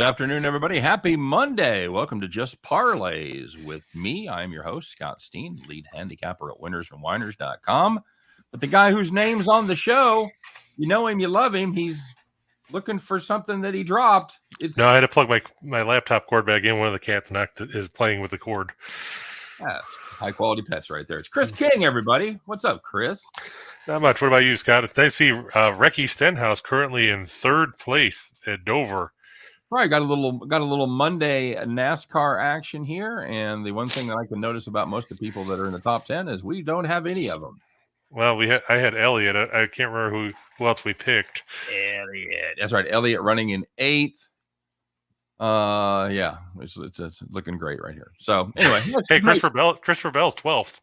Good afternoon, everybody. Happy Monday. Welcome to Just Parlays with me. I'm your host, Scott Steen, lead handicapper at Whiners from Whiners.com. But the guy whose name's on the show, you know him, you love him. He's looking for something that he dropped. No, I had to plug my laptop cord back in. One of the cats is playing with the cord. That's high-quality pets right there. It's Chris King, everybody. What's up, Chris? Not much. What about you, Scott? It's nice to see Recky Stenhouse currently in third place at Dover. Right, got a little Monday NASCAR action here, and the one thing that I can notice about most of the people that are in the top 10 is we don't have any of them. Well, I had Elliott. I can't remember who else we picked. Elliott, that's right. Elliott running in 8th. Yeah, it's looking great right here. So anyway, hey, Christopher Bell's 12th.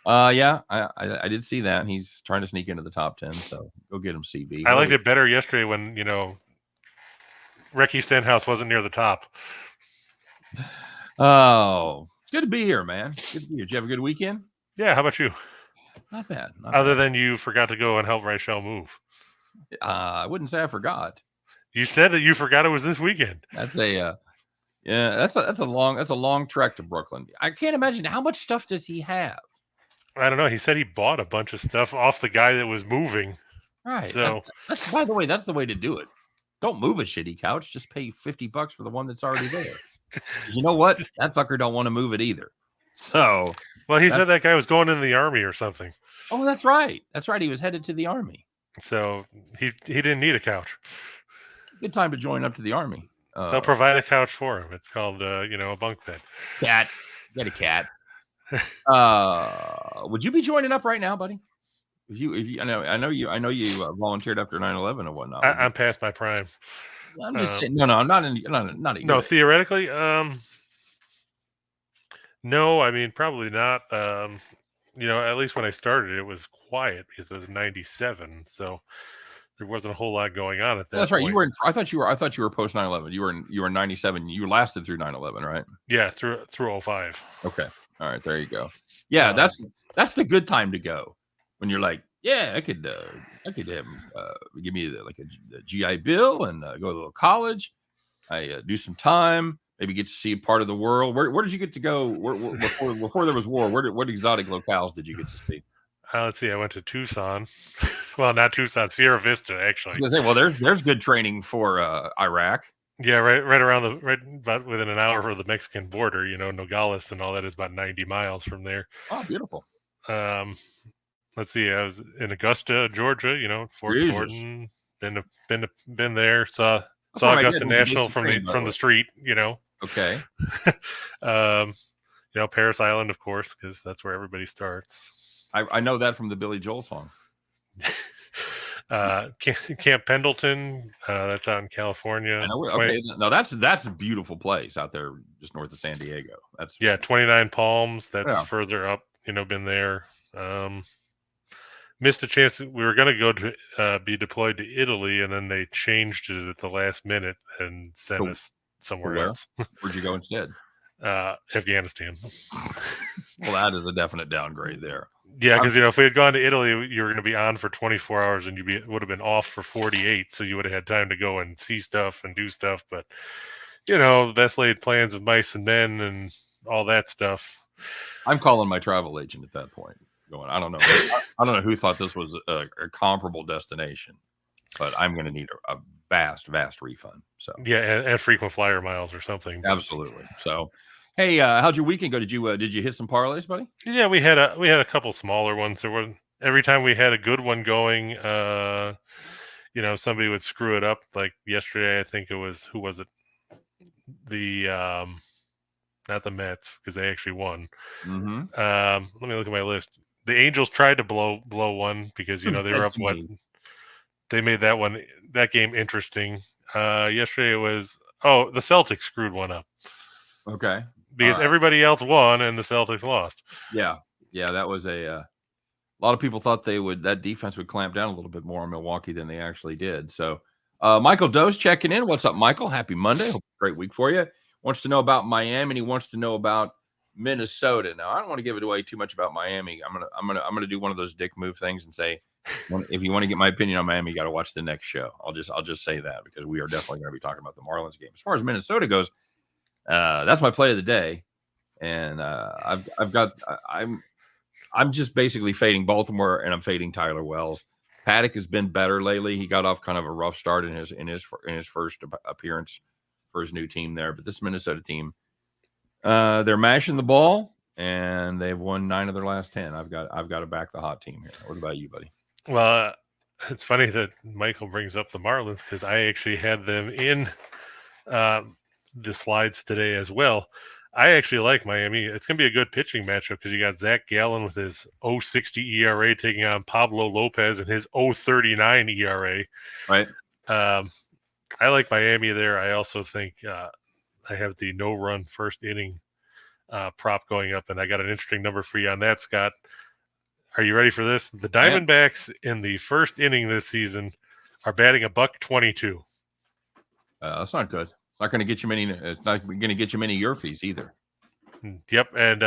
Yeah, I did see that. He's trying to sneak into the top 10. So go get him, CB. I liked it better yesterday when Recky Stenhouse wasn't near the top. Oh, it's good to be here, man. Good to be here. Did you have a good weekend? Yeah, how about you? Not bad. Other than you forgot to go and help Rachel move. I wouldn't say I forgot. You said that you forgot it was this weekend. That's a long trek to Brooklyn. I can't imagine how much stuff does he have. I don't know. He said he bought a bunch of stuff off the guy that was moving. Right. So, that's by the way, that's the way to do it. Don't move a shitty couch. Just pay $50 for the one that's already there. You know what? That fucker don't want to move it either. So, well, he said that guy was going into the army or something. Oh, that's right. That's right. He was headed to the army. So he didn't need a couch. Good time to join up to the army. They'll provide a couch for him. It's called, a bunk bed. Cat. Get a cat. Would you be joining up right now, buddy? If you, I know you volunteered after 9/11 and whatnot. I'm past my prime. I'm just saying. No, I'm not in. Not no, theoretically, no. I mean, probably not. At least when I started, it was quiet because it was 97, so there wasn't a whole lot going on at that. That's right. Point. You were. I thought you were post 9/11. You were in 97. You lasted through 9/11, right? Yeah, through 05. Okay. All right. There you go. Yeah, that's the good time to go. When you're like, yeah, I could have give me a GI Bill and go to a little college. I do some time, maybe get to see a part of the world. Where did you get to go? Before there was war, what exotic locales did you get to see? Let's see. I went to Tucson. Well, not Tucson, Sierra Vista, actually. I was gonna say, well, there's good training for Iraq. Yeah, right around about within an hour of the Mexican border. Nogales and all that is about 90 miles from there. Oh, beautiful. Let's see. I was in Augusta, Georgia. Fort Gordon. Been there. Saw Augusta National from the street. Okay. Paris Island, of course, because that's where everybody starts. I know that from the Billy Joel song. Camp Pendleton. That's out in California. Okay. No, that's a beautiful place out there, just north of San Diego. 29 Palms. That's further up. Been there. Missed a chance. We were going to go to be deployed to Italy, and then they changed it at the last minute and sent us somewhere else. Where'd you go instead? Afghanistan. Well, that is a definite downgrade there. Yeah, because if we had gone to Italy, you were going to be on for 24 hours, and you would have been off for 48. So you would have had time to go and see stuff and do stuff. But the best laid plans of mice and men and all that stuff. I'm calling my travel agent at that point. Going, I don't know. I don't know who thought this was a comparable destination, but I'm going to need a vast refund. So yeah, and frequent flyer miles or something. Absolutely. So, hey, how'd your weekend go? Did you hit some parlays, buddy? Yeah, we had a couple smaller ones. There were every time we had a good one going, somebody would screw it up. Like yesterday, I think it was who was it? The not the Mets because they actually won. Mm-hmm. Let me look at my list. The Angels tried to blow one because they were up. They made that game interesting. Yesterday it was the Celtics screwed one up. Okay, because everybody else won and the Celtics lost. Yeah, that was a lot of people thought that defense would clamp down a little bit more on Milwaukee than they actually did. So Michael Doe's checking in. What's up, Michael? Happy Monday. Hope great week for you. Wants to know about Miami and he wants to know about Minnesota. Now, I don't want to give it away too much about Miami. I'm gonna do one of those dick move things and say If you want to get my opinion on Miami, you got to watch the next show. I'll just say that because we are definitely going to be talking about the Marlins game. As far as Minnesota goes, that's my play of the day, and I'm just basically fading Baltimore, and I'm fading Tyler Wells. Paddock has been better lately. He got off kind of a rough start in his first appearance for his new team there, but this Minnesota team, they're mashing the ball, and they've won 9 of their last 10. I've got to back the hot team here. What about you, buddy? Well, it's funny that Michael brings up the Marlins because I actually had them in the slides today as well. I actually like Miami. It's going to be a good pitching matchup because you got Zach Gallen with his 0.60 ERA taking on Pablo Lopez and his 0.39 ERA. Right. I like Miami there. I also think I have the no-run first inning prop going up, and I got an interesting number for you on that, Scott. Are you ready for this? The Diamondbacks in the first inning this season are batting $122. That's not good. It's not going to get you many. It's not going to get you many Yerfies either. Yep, and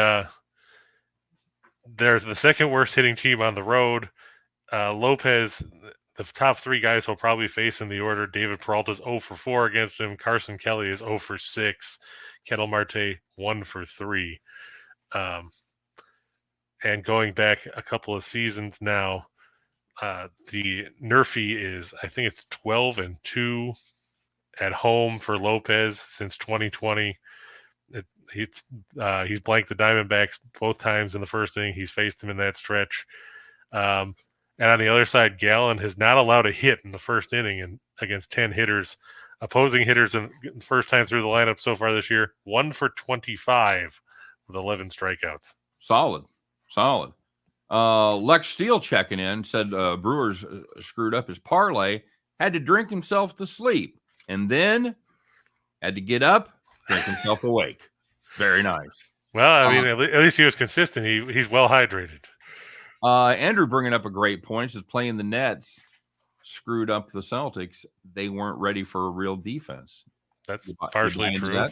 they're the second worst hitting team on the road. Lopez, the top 3 guys he'll probably face in the order. David Peralta's 0 for 4 against him. Carson Kelly is 0 for 6. Ketel Marte 1 for 3. And going back a couple of seasons now, the NERFI is, I think it's 12-2 at home for Lopez since 2020. He's blanked the Diamondbacks both times in the first inning. He's faced them in that stretch. And on the other side, Gallen has not allowed a hit in the first inning against 10 hitters. Opposing hitters in the first time through the lineup so far this year, 1 for 25 with 11 strikeouts. Solid. Lex Steele checking in said Brewers screwed up his parlay, had to drink himself to sleep, and then had to get up, drink himself awake. Very nice. Well, I mean, at least he was consistent. He's well hydrated. Andrew bringing up a great point. Says playing the Nets screwed up the Celtics. They weren't ready for a real defense. That's partially true.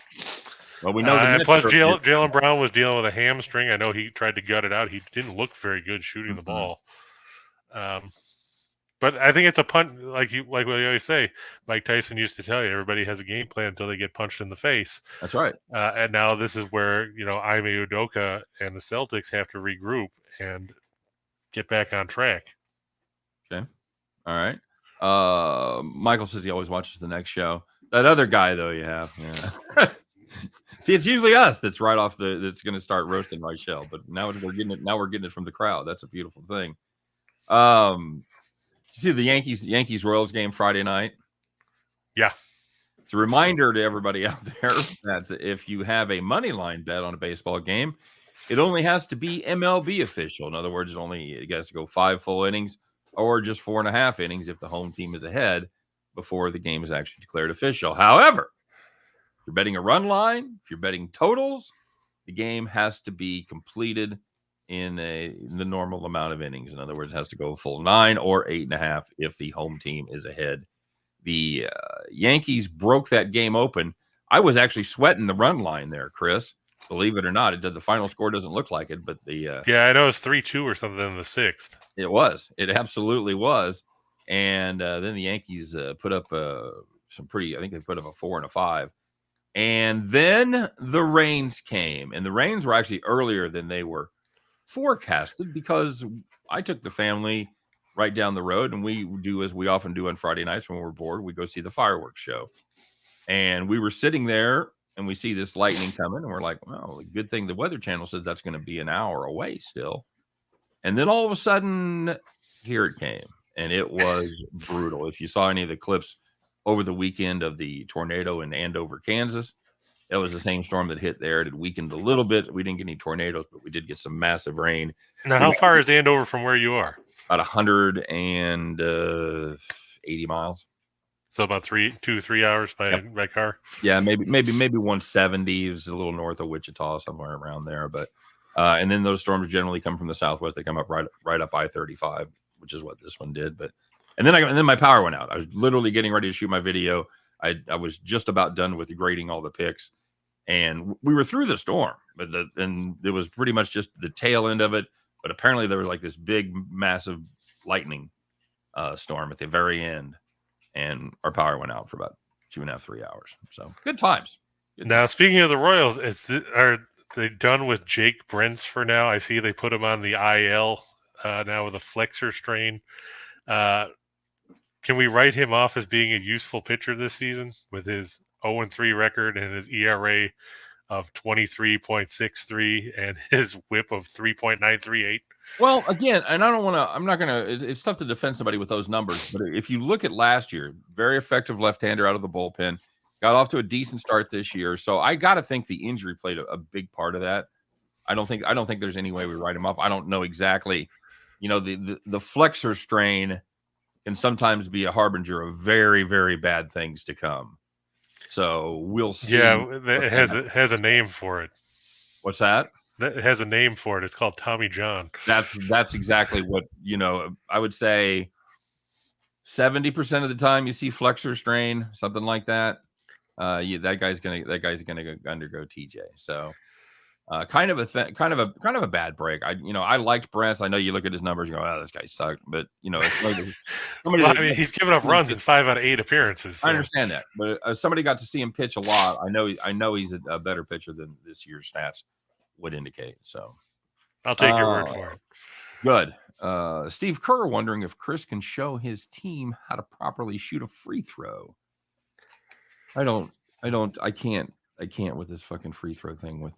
Well, we know the Nets plus Jaylen Brown was dealing with a hamstring. I know he tried to gut it out. He didn't look very good shooting the ball. But I think it's a punt, like we always say. Mike Tyson used to tell you, everybody has a game plan until they get punched in the face. That's right. And now this is where Ime Udoka and the Celtics have to regroup and get back on track. Okay. All right. Michael says he always watches the next show. That other guy, though, you have. Yeah. See, it's usually us that's right off that's going to start roasting Michelle, but now we're getting it. Now we're getting it from the crowd. That's a beautiful thing. You see the Yankees Royals game Friday night? Yeah. It's a reminder to everybody out there that if you have a money line bet on a baseball game, it only has to be MLB official. In other words, it has to go 5 full innings or just 4.5 innings if the home team is ahead before the game is actually declared official. However, if you're betting a run line, if you're betting totals, the game has to be completed in the normal amount of innings. In other words, it has to go a full 9 or 8.5 if the home team is ahead. The Yankees broke that game open. I was actually sweating the run line there, Chris. Believe it or not, the final score doesn't look like it, but yeah, I know it's 3-2 or something in the 6th. It was. It absolutely was. And then the Yankees put up some pretty. I think they put up a 4 and a 5. And then the rains came, and the rains were actually earlier than they were forecasted because I took the family right down the road, and we do as we often do on Friday nights when we're bored. We go see the fireworks show, and we were sitting there, and we see this lightning coming, and we're like, "Well, good thing the Weather Channel says that's going to be an hour away still." And then all of a sudden, here it came, and it was brutal. If you saw any of the clips over the weekend of the tornado in Andover, Kansas, it was the same storm that hit there. It had weakened a little bit. We didn't get any tornadoes, but we did get some massive rain. Now, how far is Andover from where you are? About 180 miles. So about 3 hours by car. Yeah, maybe 170 is a little north of Wichita, somewhere around there. But and then those storms generally come from the southwest. They come up right up I-35, which is what this one did. But and then my power went out. I was literally getting ready to shoot my video. I was just about done with grading all the picks, and we were through the storm. And it was pretty much just the tail end of it. But apparently there was like this big, massive lightning storm at the very end, and our power went out for about 2.5, 3 hours. So good times. Now, speaking of the Royals, are they done with Jake Brentz for now? I see they put him on the IL now with a flexor strain. Can we write him off as being a useful pitcher this season with his 0-3 record and his ERA of 23.63 and his WHIP of 3.938? Well, again, and I'm not going to, it's tough to defend somebody with those numbers, but if you look at last year, very effective left-hander out of the bullpen, got off to a decent start this year. So I got to think the injury played a big part of that. I don't think there's any way we write him off. I don't know exactly, the flexor strain can sometimes be a harbinger of very, very bad things to come. So we'll see. Yeah, it has a name for it. What's that? It has a name for it. It's called Tommy John. That's exactly what, I would say 70% of the time you see flexor strain, something like that. That guy's gonna undergo TJ. So kind of a bad break. I liked Brent. I know you look at his numbers, you go, oh, this guy sucked. But it's like somebody. Well, I mean, he's given up runs in 5 out of 8 appearances. So. I understand that, but somebody got to see him pitch a lot. I know he's a better pitcher than this year's stats would indicate. So I'll take your word for it. Good. Steve Kerr wondering if Chris can show his team how to properly shoot a free throw. I can't with this fucking free throw thing with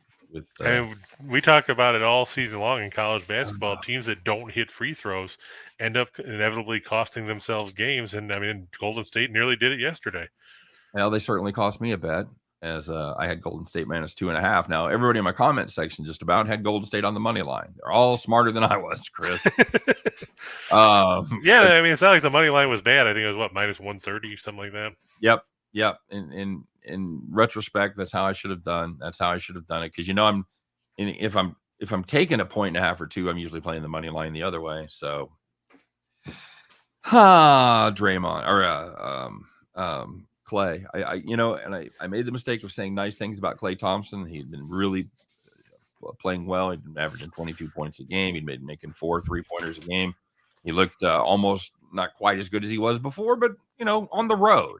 and we talk about it all season long in college basketball. Teams that don't hit free throws end up inevitably costing themselves games. And I mean, Golden State nearly did it yesterday. Well, they certainly cost me a bet, as I had Golden State minus 2.5. Now, everybody in my comment section just about had Golden State on the money line. They're all smarter than I was, Chris. I mean, it's not like the money line was bad. I think it was what, minus 130 or something like that. Yep. In retrospect, that's how I should have done. That's how I should have done it, because if I'm taking a 1.5 or 2, I'm usually playing the money line the other way. So, Draymond or Clay. I made the mistake of saying nice things about Clay Thompson. He'd been really playing well. He'd been averaging 22 points a game. He'd been making 4 3-pointers a game. He looked almost not quite as good as he was before, but on the road.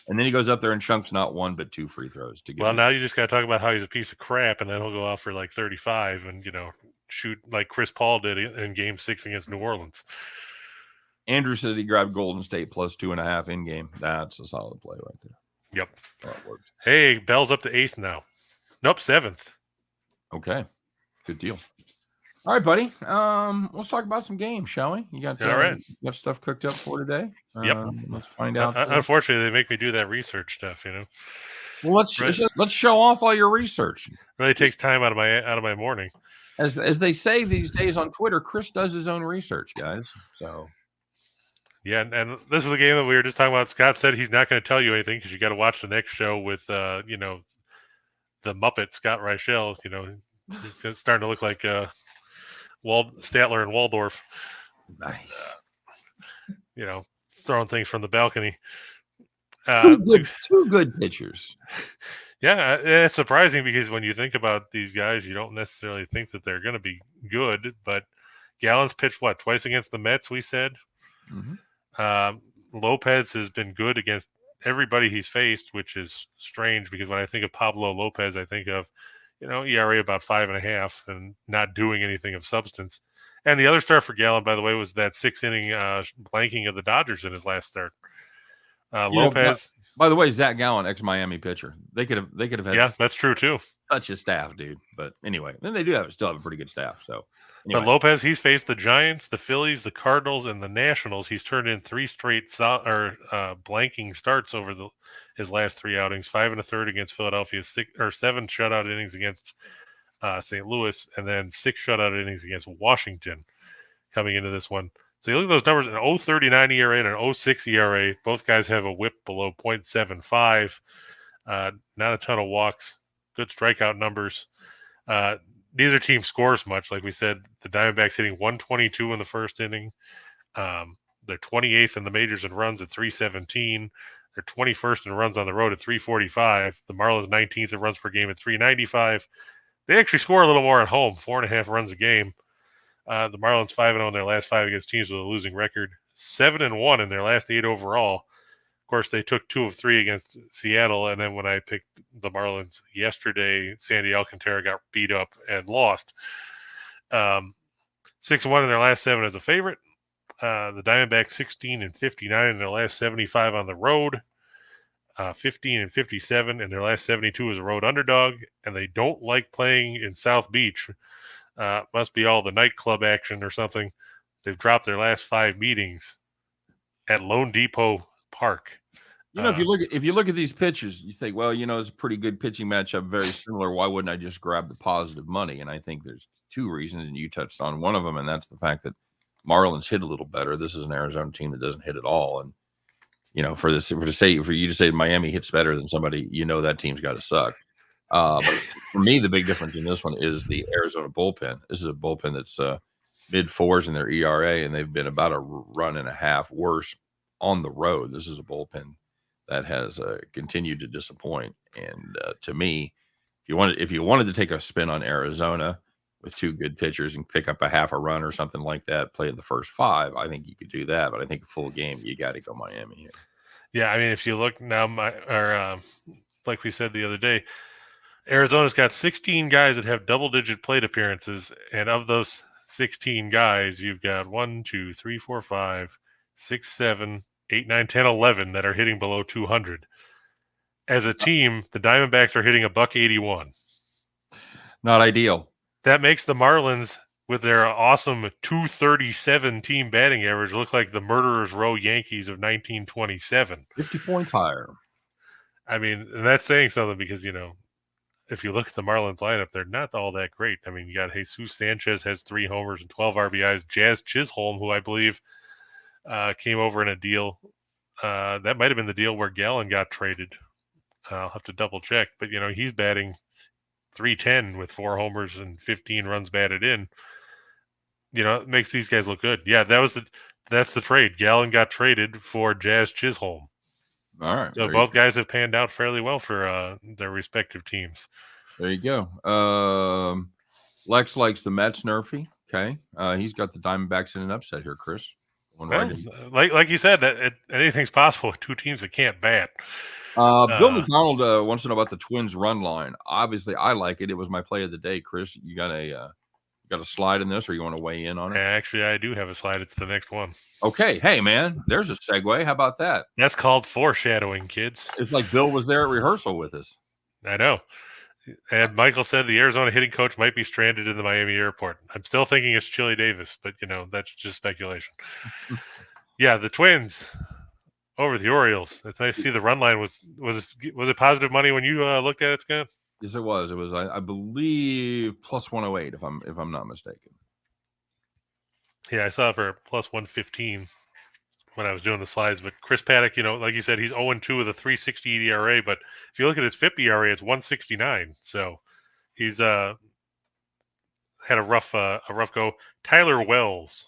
And then he goes up there and chunks not 1 but 2 free throws to get. Well, now you just got to talk about how he's a piece of crap, and then he'll go out for like 35 and shoot like Chris Paul did in Game 6 against New Orleans. Andrew said he grabbed Golden State plus 2.5 in game. That's a solid play right there. Yep. That works. Hey, Bell's up to 8th now. Nope, 7th. Okay, good deal. All right, buddy. Let's talk about some games, shall we? You got all right. You got stuff cooked up for today? Yep. Let's find out. Unfortunately, they make me do that research stuff. Well, let's show off all your research. Really takes time out of my morning. As they say these days on Twitter, Chris does his own research, guys. So. Yeah, and this is the game that we were just talking about. Scott said he's not going to tell you anything because you got to watch the next show with the Muppet Scott Reichel. It's starting to look like Statler and Waldorf. Nice. Throwing things from the balcony. Two good pitchers. Yeah, it's surprising because when you think about these guys, you don't necessarily think that they're going to be good. But Gallen's pitched twice against the Mets, we said. Mm-hmm. Lopez has been good against everybody he's faced, which is strange because when I think of Pablo Lopez, I think of ERA about 5.5 and not doing anything of substance. And the other start for Gallen, by the way, was that 6-inning blanking of the Dodgers in his last start. Lopez. By the way, Zach Gallen, ex-Miami pitcher. They could have had. Yeah, that's true too. Such a staff, dude. But anyway, then they still have a pretty good staff. So. Anyway. But Lopez, he's faced the Giants, the Phillies, the Cardinals, and the Nationals. He's turned in 3 straight blanking starts over his last 3 outings. 5 1/3 against Philadelphia, 7 shutout innings against St. Louis, and then 6 shutout innings against Washington coming into this one. So you look at those numbers: an 0.39 ERA and an 0.6 ERA. Both guys have a WHIP below 0.75. Not a ton of walks. Good strikeout numbers. Neither team scores much. Like we said, the Diamondbacks hitting 122 in the first inning. They're 28th in the majors in runs at 317. They're 21st in runs on the road at 345. The Marlins 19th in runs per game at 395. They actually score a little more at home, 4.5 runs a game. The Marlins 5-0 in their last 5 against teams with a losing record. 7-1 in their last 8 overall. Of course, they took 2 of 3 against Seattle, and then when I picked the Marlins yesterday, Sandy Alcantara got beat up and lost. 6-1 in their last 7 as a favorite. The Diamondbacks 16-59 in their last 75 on the road. 15-57 in their last 72 as a road underdog, and they don't like playing in South Beach. Must be all the nightclub action or something. They've dropped their last 5 meetings at Lone Depot Park. If you look at these pitchers, you say, well, it's a pretty good pitching matchup, very similar. Why wouldn't I just grab the positive money? And I think there's 2 reasons, and you touched on one of them, and that's the fact that Marlins hit a little better. This is an Arizona team that doesn't hit at all, and for you to say Miami hits better than somebody, that team's got to suck. But for me, the big difference in this one is the Arizona bullpen. This is a bullpen that's mid-4s in their ERA, and they've been about a run and a half worse on the road. This is a bullpen that has continued to disappoint. And to me, if you wanted to take a spin on Arizona with 2 good pitchers and pick up a half a run or something like that, play in the first 5, I think you could do that. But I think a full game, you got to go Miami here. Yeah, I mean, if you look now, like we said the other day, Arizona's got 16 guys that have double-digit plate appearances, and of those 16 guys, you've got 1, 2, 3, 4, 5, 6, 7, 8, 9, 10, 11 that are hitting below 200. As a team, the Diamondbacks are hitting $181. Not ideal. That makes the Marlins, with their awesome 237 team batting average, look like the Murderers Row Yankees of 1927. 50 points higher. I mean, and that's saying something because, if you look at the Marlins lineup, they're not all that great. I mean, you got Jesus Sanchez has 3 homers and 12 RBIs. Jazz Chisholm, who I believe came over in a deal. That might have been the deal where Gallen got traded. I'll have to double check. But, he's batting .310 with 4 homers and 15 runs batted in. It makes these guys look good. Yeah, that's the trade. Gallen got traded for Jazz Chisholm. All right. So both guys have panned out fairly well for their respective teams. There you go. Lex likes the Mets nerfy. Okay. He's got the Diamondbacks in an upset here, Chris. Well, like you said, that anything's possible with 2 teams that can't bat. Bill McDonald wants to know about the Twins run line. Obviously, I like it. It was my play of the day, Chris. You got a slide in this, or you want to weigh in on it? Actually, I do have a slide. It's the next one. Okay. Hey, man, there's a segue. How about that? That's called foreshadowing, kids. It's like Bill was there at rehearsal with us. I know. And Michael said the Arizona hitting coach might be stranded in the Miami airport. I'm still thinking it's Chili Davis, but, that's just speculation. Yeah, the Twins over the Orioles. It's nice to see the run line. Was it positive money when you looked at it, Scott? Yes, it was. It was, I believe, plus 108, if I'm not mistaken. Yeah, I saw it for plus 115 when I was doing the slides. But Chris Paddock, like you said, he's 0-2 with a 3.60 ERA. But if you look at his FIP ERA, it's 1.69. So he's had a rough go. Tyler Wells,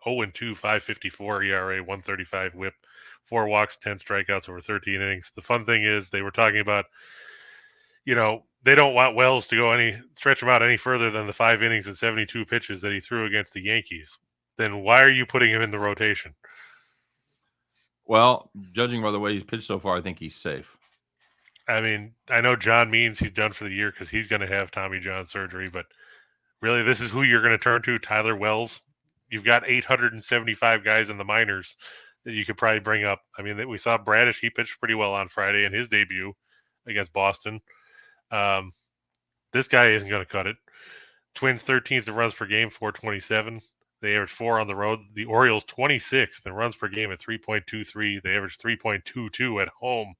0-2, 5.54 ERA, 1.35 WHIP, 4 walks, 10 strikeouts over 13 innings. The fun thing is they were talking about, they don't want Wells to stretch him out any further than the 5 innings and 72 pitches that he threw against the Yankees. Then why are you putting him in the rotation? Well, judging by the way he's pitched so far, I think he's safe. I mean, I know John means he's done for the year because he's going to have Tommy John surgery, but really this is who you're going to turn to, Tyler Wells. You've got 875 guys in the minors that you could probably bring up. I mean, we saw Bradish. He pitched pretty well on Friday in his debut against Boston. This guy isn't going to cut it. Twins 13th in runs per game, 427. They average 4 on the road. The Orioles 26th in runs per game at 3.23. They average 3.22 at home.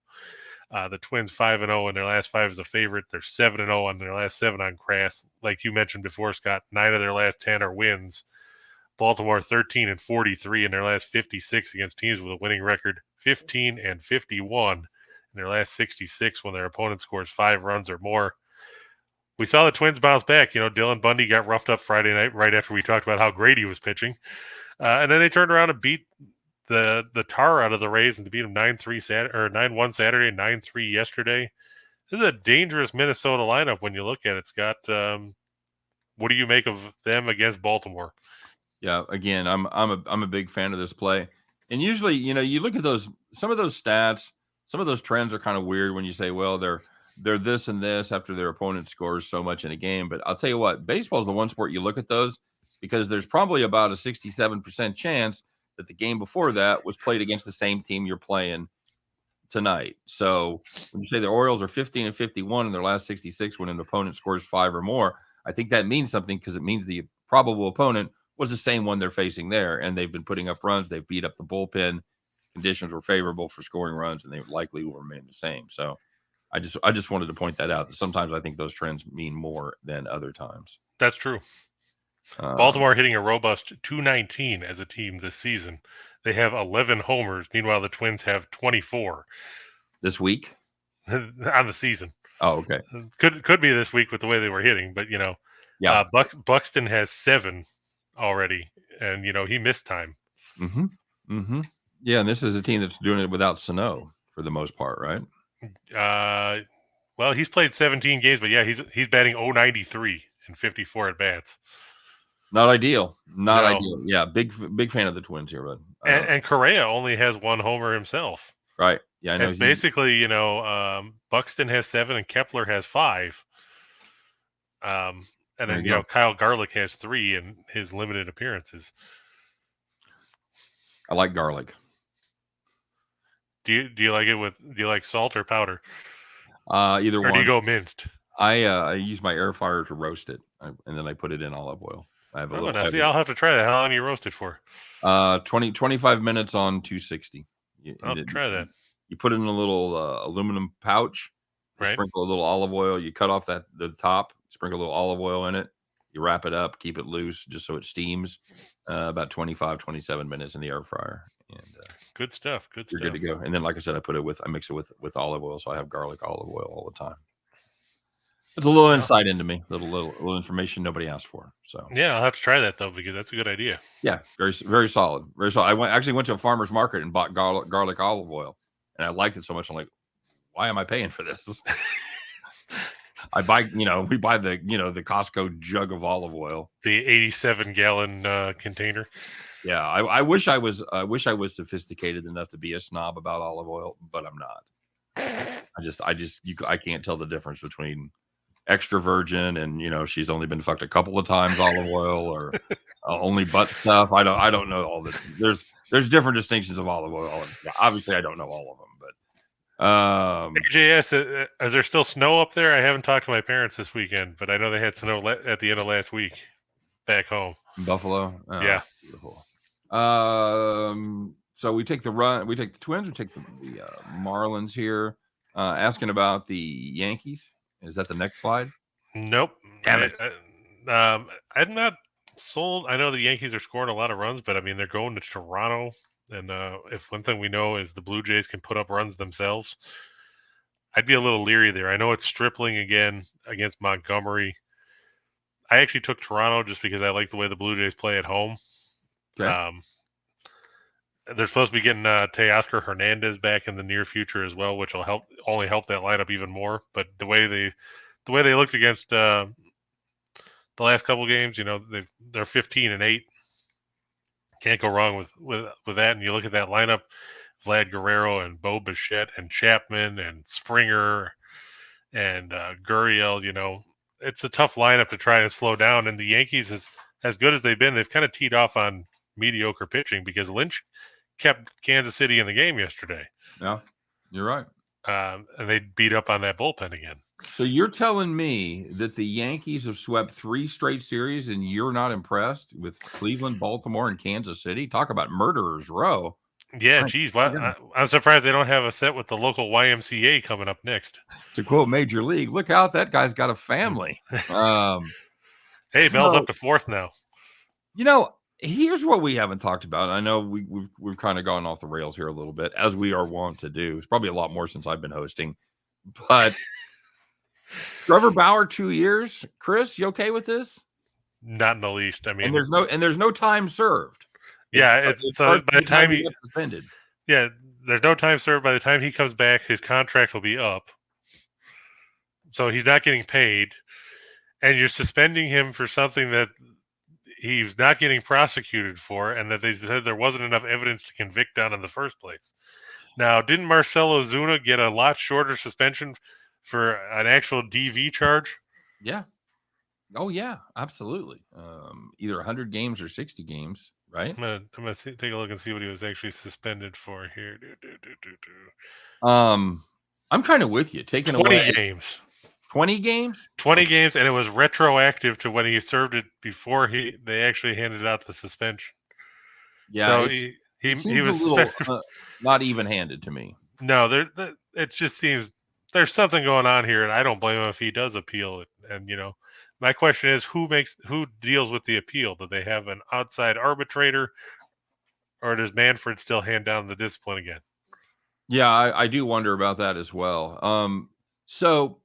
The Twins 5-0 in their last 5 as a favorite. They're 7-0 on their last 7 on Crass. Like you mentioned before, Scott, 9 of their last 10 are wins. Baltimore 13-43 in their last 56 against teams with a winning record. 15-51 in their last 66 when their opponent scores 5 runs or more. We saw the Twins bounce back. Dylan Bundy got roughed up Friday night right after we talked about how great he was pitching. And then they turned around and beat the tar out of the Rays and beat them 9-1 Saturday, 9-3 yesterday. This is a dangerous Minnesota lineup when you look at it, Scott. What do you make of them against Baltimore? Yeah, again, I'm a big fan of this play. And usually, you look at some of those stats, some of those trends are kind of weird when you say, well, they're this and this after their opponent scores so much in a game. But I'll tell you what, baseball is the one sport you look at those because there's probably about a 67% chance that the game before that was played against the same team you're playing tonight. So when you say the Orioles are 15 and 51 in their last 66 when an opponent scores 5 or more, I think that means something because it means the probable opponent was the same one they're facing there, and they've been putting up runs. They've beat up the bullpen. Conditions were favorable for scoring runs, and they likely will remain the same. So I just wanted to point that out. That sometimes I think those trends mean more than other times. That's true. Baltimore hitting a robust 219 as a team this season. They have 11 homers. Meanwhile, the Twins have 24 this week on the season. Oh, okay. Could be this week with the way they were hitting, but yeah. Buxton has 7 already, and he missed time. Mm-hmm. Mm-hmm. Yeah, and this is a team that's doing it without Sano for the most part, right? Well, he's played 17 games, but yeah, he's batting .093 and 54 at bats. Not ideal. Not ideal. Yeah, big fan of the Twins here, but and Correa only has 1 homer himself. Right. Yeah, I know. And basically, Buxton has 7 and Kepler has 5. And then Kyle Garlick has 3 in his limited appearances. I like garlic. Do you like it do you like salt or powder? Either or one. Or do you go minced? I use my air fryer to roast it, and then I put it in olive oil. I have a little. I'll have to try that. How long do you roast it for? 25 minutes on 260. I'll try that. You put it in a little aluminum pouch. Right. Sprinkle a little olive oil. You cut off the top. Sprinkle a little olive oil in it. You wrap it up. Keep it loose, just so it steams. About 25, 27 minutes in the air fryer. And good stuff. You're good to go. And then, like I said, I mix it with olive oil, so I have garlic olive oil all the time. It's a little insight into me, little information nobody asked for. So yeah, I'll have to try that though because that's a good idea. Yeah, very very solid, very solid. I actually went to a farmer's market and bought garlic olive oil, and I liked it so much. I'm like, why am I paying for this? I buy, we buy the the Costco jug of olive oil, the 87-gallon container. Yeah, I wish I was sophisticated enough to be a snob about olive oil, but I'm not. I can't tell the difference between extra virgin and she's only been fucked a couple of times olive oil or only butt stuff. I don't know all this. There's different distinctions of olive oil. Obviously I don't know all of them, but AJS, is there still snow up there? I haven't talked to my parents this weekend, but I know they had snow at the end of last week back home in Buffalo. Yeah, beautiful. So we take the Twins, we take the Marlins here. Asking about the Yankees. Is that the next slide? Nope. Damn it. I'm not sold. I know the Yankees are scoring a lot of runs, but I mean, they're going to Toronto. And if one thing we know is the Blue Jays can put up runs themselves, I'd be a little leery there. I know it's Stripling again against Montgomery. I actually took Toronto just because I like the way the Blue Jays play at home. Okay. They're supposed to be getting Teoscar Hernandez back in the near future as well, which will only help that lineup even more. But the way they looked against the last couple games, they're 15-8. Can't go wrong with that. And you look at that lineup: Vlad Guerrero and Bo Bichette and Chapman and Springer and Gurriel. It's a tough lineup to try and slow down. And the Yankees, as good as they've been, they've kind of teed off on mediocre pitching because Lynch kept Kansas City in the game yesterday. Yeah, you're right. And they beat up on that bullpen again. So you're telling me that the Yankees have swept 3 straight series and you're not impressed with Cleveland, Baltimore, and Kansas City? Talk about murderer's row. Yeah, geez. I'm surprised they don't have a set with the local YMCA coming up next. To quote Major League, look out, that guy's got a family. Hey, Bell's up to 4th now. Here's what we haven't talked about. I know we've kind of gone off the rails here a little bit, as we are wont to do. It's probably a lot more since I've been hosting. But Trevor Bauer, 2 years. Chris, you okay with this? Not in the least. I mean, and there's no time served. Yeah, so by the time he gets suspended. Yeah, there's no time served. By the time he comes back, his contract will be up. So he's not getting paid, and you're suspending him for something that he was not getting prosecuted for, and that they said there wasn't enough evidence to convict on in the first place. Now, didn't Marcelo Zuna get a lot shorter suspension for an actual DV charge? Yeah. Oh yeah, absolutely. Either 100 games or 60 games, right? I'm gonna take a look and see what he was actually suspended for here. I'm kind of with you. Taking 20 away games. 20 games? 20 games, and it was retroactive to when he served it before they actually handed out the suspension. Yeah, So it he seems a was little suspended. not even-handed to me. No, it just seems there's something going on here, and I don't blame him if he does appeal it. And my question is, who deals with the appeal? Do they have an outside arbitrator, or does Manfred still hand down the discipline again? Yeah, I do wonder about that as well. So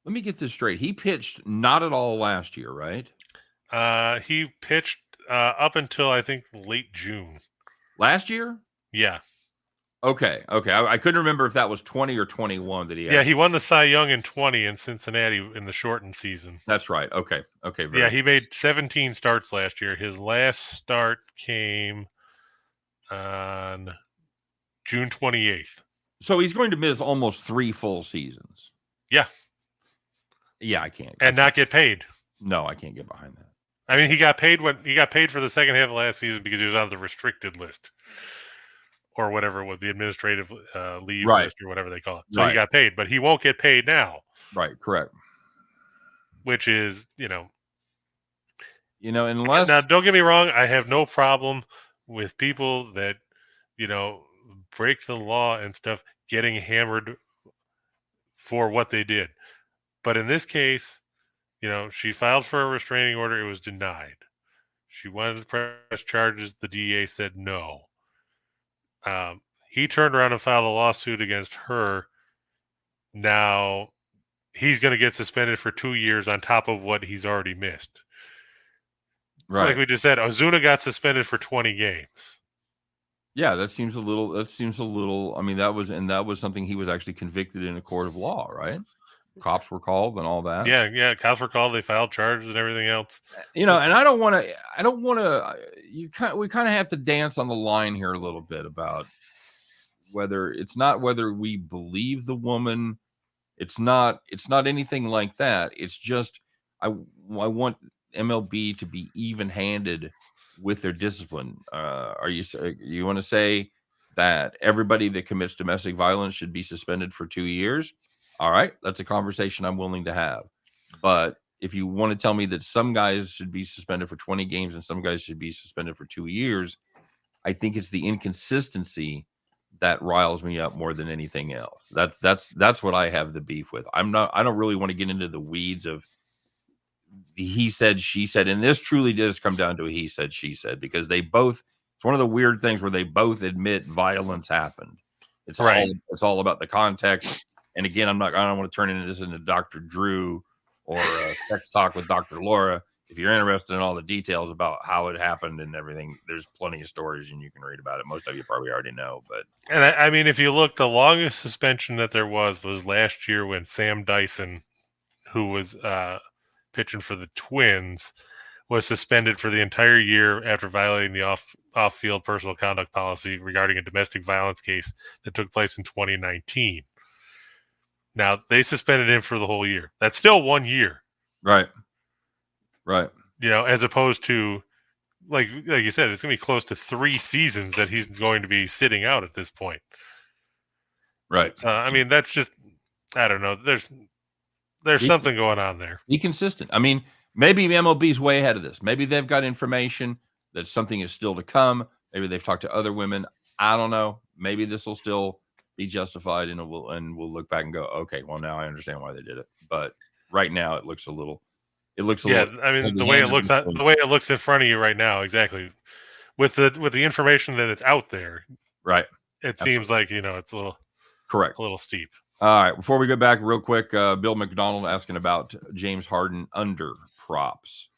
let me get this straight. He pitched not at all last year, right? He pitched up until I think late June. Last year? Yeah. Okay. I couldn't remember if that was 20 or 21 that he Yeah, he won the Cy Young in 20 in Cincinnati in the shortened season. That's right. Okay. Yeah, he made 17 starts last year. His last start came on June 28th. So he's going to miss almost 3 full seasons. Yeah. Yeah, I can't. And not get paid. No, I can't get behind that. I mean, he got paid for the second half of last season because he was on the restricted list or whatever it was, the administrative leave list or whatever they call it. So he got paid, but he won't get paid now. Right, correct. Which is, unless now don't get me wrong, I have no problem with people that, break the law and stuff getting hammered for what they did. But in this case, she filed for a restraining order. It was denied. She wanted to press charges. The DA said no. He turned around and filed a lawsuit against her. Now he's going to get suspended for 2 years on top of what he's already missed. Right. Like we just said, Ozuna got suspended for 20 games. Yeah, that seems a little. I mean, that was something he was actually convicted in a court of law, right? Cops were called and all that. Yeah, cops were called. They filed charges and everything else. And I don't want to. We kind of have to dance on the line here a little bit about whether we believe the woman. It's not anything like that. It's just I want MLB to be even-handed with their discipline. You want to say that everybody that commits domestic violence should be suspended for 2 years? All right, that's a conversation I'm willing to have. But if you want to tell me that some guys should be suspended for 20 games and some guys should be suspended for 2 years, I think it's the inconsistency that riles me up more than anything else. That's what I have the beef with. I don't really want to get into the weeds of he said, she said, and this truly does come down to a he said, she said, because it's one of the weird things where they both admit violence happened. It's all about the context. And again, I don't want to turn into Dr. Drew or Sex Talk with Dr. Laura. If you're interested in all the details about how it happened and everything, there's plenty of stories and you can read about it. Most of you probably already know. But I mean, if you look, the longest suspension that there was last year when Sam Dyson, who was pitching for the Twins, was suspended for the entire year after violating the off-field personal conduct policy regarding a domestic violence case that took place in 2019. Now, they suspended him for the whole year. That's still 1 year. Right. As opposed to, like you said, it's going to be close to 3 seasons that he's going to be sitting out at this point. Right. I mean, that's just, I don't know. There's something going on there. Be consistent. I mean, maybe MLB's way ahead of this. Maybe they've got information that something is still to come. Maybe they've talked to other women. I don't know. Maybe this will still be justified, and we'll look back and go, okay, well, now I understand why they did it. But right now, it looks a little. I mean, the way it looks in front of you right now, exactly, with the information that is out there, right? It seems like it's a little correct, a little steep. All right, before we go back real quick, Bill McDonald asking about James Harden under props.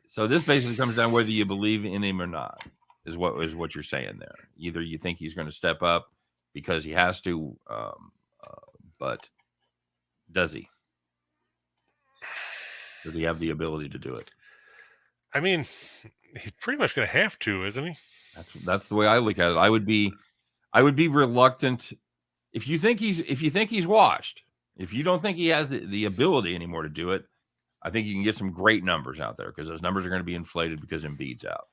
So this basically comes down whether you believe in him or not, is what you're saying there. Either you think he's going to step up because he has to, but does he? Does he have the ability to do it? I mean, he's pretty much going to have to, isn't he? That's the way I look at it. I would be reluctant if you think he's washed. If you don't think he has the ability anymore to do it, I think you can get some great numbers out there because those numbers are going to be inflated because Embiid's out.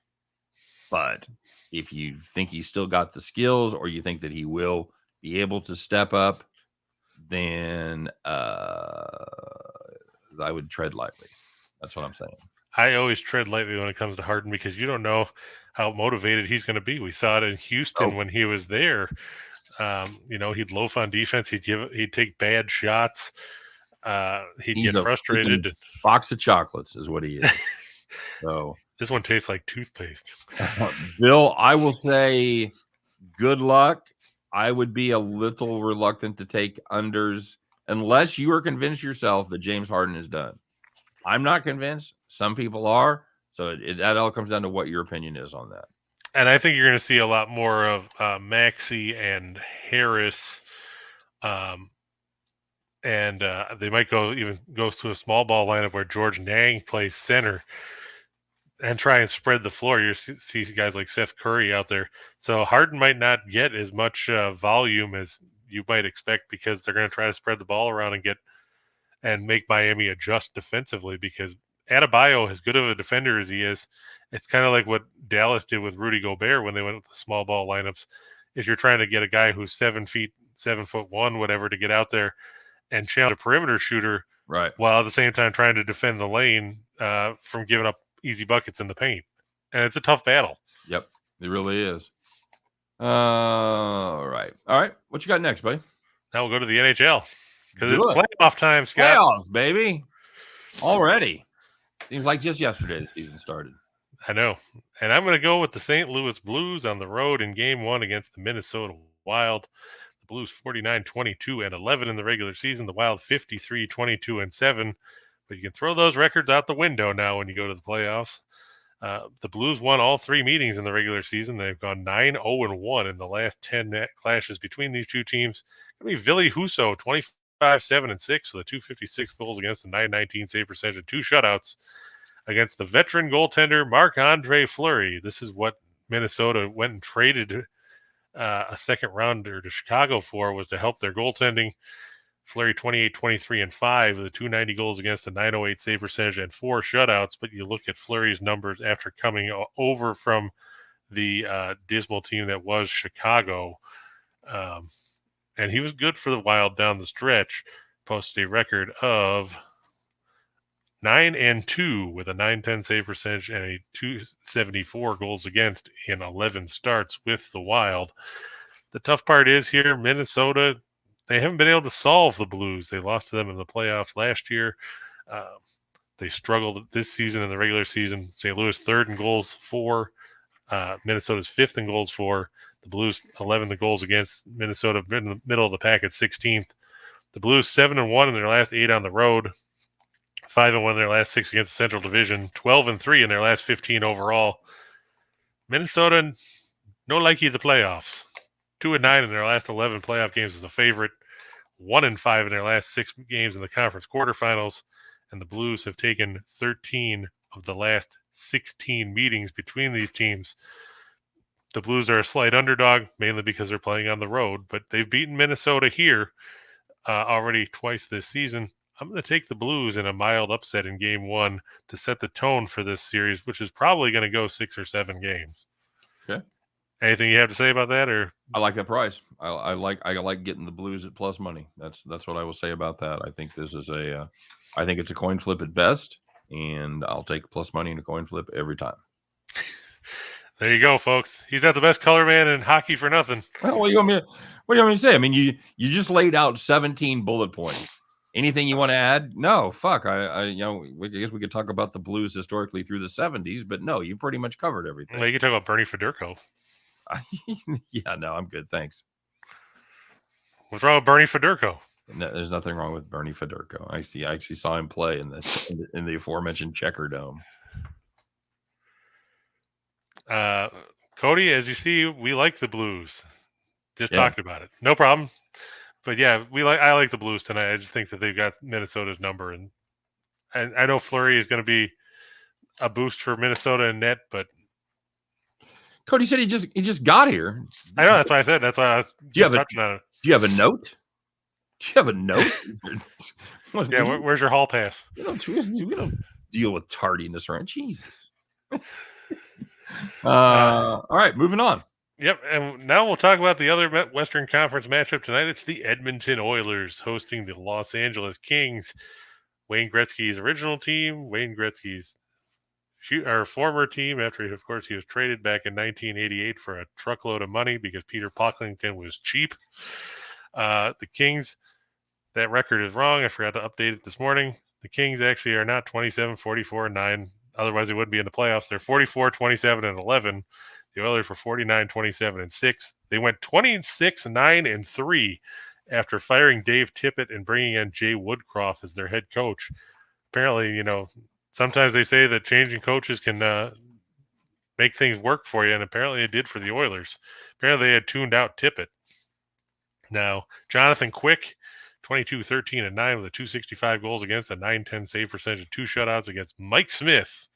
But if you think he's still got the skills, or you think that he will be able to step up, then I would tread lightly. That's what I'm saying. I always tread lightly when it comes to Harden because you don't know how motivated he's going to be. We saw it in Houston when he was there. He'd loaf on defense. He'd take bad shots. He'd get frustrated. Box of chocolates is what he is. So this one tastes like toothpaste. Bill, I will say good luck. I would be a little reluctant to take unders unless you are convinced yourself that James Harden is done. I'm not convinced. Some people are. So that all comes down to what your opinion is on that. And I think you're going to see a lot more of Maxey and Harris. And they might go to a small ball lineup where George Niang plays center and try and spread the floor. You see guys like Seth Curry out there. So Harden might not get as much volume as you might expect because they're going to try to spread the ball around and make Miami adjust defensively because Adebayo, as good of a defender as he is, it's kind of like what Dallas did with Rudy Gobert when they went with the small ball lineups. Is you're trying to get a guy who's 7'1", whatever, to get out there and challenge a perimeter shooter, right? While at the same time trying to defend the lane from giving up easy buckets in the paint. And it's a tough battle. Yep, it really is. All right. What you got next, buddy? Now we'll go to the NHL because it's playoff time, Scott. Playoffs, baby. Already. Seems like just yesterday the season started. I know. And I'm going to go with the St. Louis Blues on the road in Game 1 against the Minnesota Wild. The Blues 49-22-11 in the regular season. The Wild 53-22-7. But you can throw those records out the window now when you go to the playoffs. The Blues won all 3 meetings in the regular season. They've gone 9-0-1 in the last 10 net clashes between these two teams. It's going to be Ville Husso, 25-7-6 with a 256 goals against a 919 save percentage and 2 shutouts against the veteran goaltender Marc-Andre Fleury. This is what Minnesota went and traded a second rounder to Chicago for, was to help their goaltending. Fleury 28-23-5 with a 290 goals against a 908 save percentage and 4 shutouts. But you look at Fleury's numbers after coming over from the dismal team that was Chicago. And he was good for the Wild down the stretch. Posted a record of 9-2 with a 910 save percentage and a 274 goals against in 11 starts with the Wild. The tough part is here, Minnesota, they haven't been able to solve the Blues. They lost to them in the playoffs last year. They struggled this season in the regular season. St. Louis 3rd in goals for. Minnesota's 5th in goals for. The Blues 11th goals against. Minnesota in the middle of the pack at 16th. The Blues 7-1 in their last 8 on the road. 5-1 in their last 6 against the Central Division. 12-3 in their last 15 overall. Minnesota, no likey the playoffs. 2-9 in their last 11 playoff games as a favorite. 1-5 in their last 6 games in the conference quarterfinals. And the Blues have taken 13 of the last 16 meetings between these teams. The Blues are a slight underdog, mainly because they're playing on the road, but they've beaten Minnesota here already twice this season. I'm going to take the Blues in a mild upset in Game 1 to set the tone for this series, which is probably going to go 6 or 7 games. Okay. Anything you have to say about that? Or I like that price. I like getting the Blues at plus money. That's what I will say about that. I think this is I think it's a coin flip at best, and I'll take plus money in a coin flip every time. There you go, folks. He's not the best color man in hockey for nothing. Well, what do you want me to say? I mean, you just laid out 17 bullet points. Anything you want to add? No, fuck. I guess we could talk about the Blues historically through the 70s, but no, you pretty much covered everything. Well, you can talk about Bernie Federko. Yeah, no, I'm good. Thanks. What's wrong with Bernie Federko? No, there's nothing wrong with Bernie Federko. I actually saw him play in the aforementioned Checker Dome. Cody, as you see, we like the Blues. Just talked about it. No problem. But yeah, I like the Blues tonight. I just think that they've got Minnesota's number, and I know Fleury is going to be a boost for Minnesota and net, but Cody said he just got here. I know that's why I said that's why I was just touching on it. Do you have a note? Do you have a note? Yeah, where's your hall pass? We don't deal with tardiness, right? Jesus. All right, moving on. Yep, and now we'll talk about the other Western Conference matchup tonight. It's the Edmonton Oilers hosting the Los Angeles Kings. Wayne Gretzky's original team, Wayne Gretzky's former team, after, of course, he was traded back in 1988 for a truckload of money because Peter Pocklington was cheap. The Kings, that record is wrong. I forgot to update it this morning. The Kings actually are not 27, 44, 9. Otherwise, they wouldn't be in the playoffs. They're 44, 27, and 11. The Oilers were 49, 27, and 6. They went 26, 9, and 3 after firing Dave Tippett and bringing in Jay Woodcroft as their head coach. Apparently, sometimes they say that changing coaches can make things work for you, and apparently it did for the Oilers. Apparently they had tuned out Tippett. Now, Jonathan Quick, 22, 13, and 9 with a 265 goals against, a 910 save percentage, and 2 shutouts against Mike Smith.